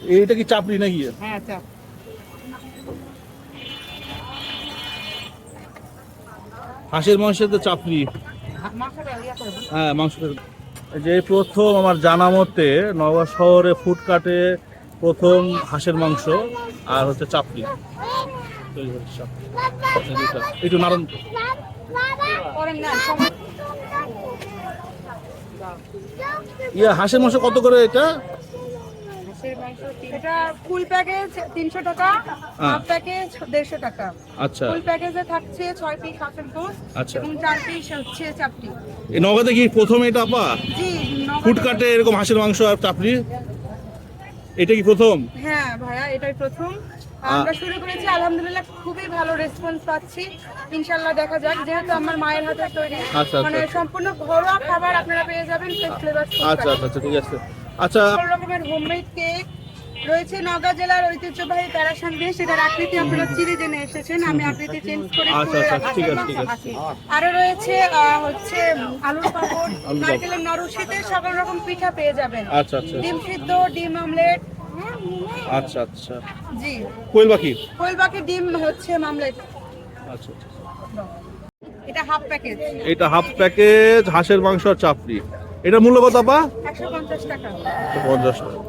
এইটা কি চাপড়ি নাকি? হ্যাঁ চাপ। হাঁসের মাংসের তো চাপড়ি। মাংসটা ইয়া করে দিন। হ্যাঁ, মাংসটা। যে প্রথম আমার জানা মতে নওগাঁ শহরে ফুডকার্টে প্রথম হাঁসের মাংস আর হচ্ছে চাপড়ি তৈরি হচ্ছে। চাপড়ি একটু নাড়ন। করেন না সময়। ইয়া হাঁসের মাংস কত করে এটা? এটা ফুল প্যাকেজ 300 টাকা, হাফ প্যাকেজ 150 টাকা। আচ্ছা ফুল প্যাকেজে থাকছে 6 পিস হাঁসের গোশত আচ্ছা। এবং 4 পিস হচ্ছে চাপটি। এই নওগাঁতে কি প্রথম এটা আপা? জি, ফুডকার্টে এরকম হাঁসের মাংস আর চাপড়ি এটা কি প্রথম? হ্যাঁ ভাইয়া, এটাই প্রথম। আমরা শুরু করেছি, আলহামদুলিল্লাহ খুবই ভালো রেসপন্স পাচ্ছি। ইনশাআল্লাহ দেখা যাক, যেহেতু আমার মায়ের হাতে তৈরি, আচ্ছা, মানে আচ্ছা। সম্পূর্ণ ঘরোয়া খাবার আপনারা পেয়ে যাবেন। ফ্লেভার আচ্ছা আচ্ছা আচ্ছা, ঠিক আছে। আচ্ছা, সকল রকমের হোমমেড কেক রয়েছে। নওগাঁ জেলার ঐতিহ্যবাহী প্যারা সন্দেশ, সেটার আকৃতি আপনারা চিড়ে জেনে এসেছেন, আমি আকৃতি চেঞ্জ করে আচ্ছা আচ্ছা, ঠিক আছে ঠিক আছে। আরো রয়েছে হচ্ছে আলুর পাপড়, নারকেলের নরসিতে সকল রকম পিঠা পেয়ে যাবেন। আচ্ছা আচ্ছা ডিম সিদ্ধ, ডিম অমলেট। আচ্ছা আচ্ছা। জি, কোয়েল পাখি। কোয়েল পাখি ডিম হচ্ছে মামলেট। আচ্ছা আচ্ছা। এটা হাফ প্যাকেজ, এটা হাফ প্যাকেজ হাঁসের মাংস আর চাপড়ি। এটা মূল্য কত আপা? 150 টাকা। 50 টাকা।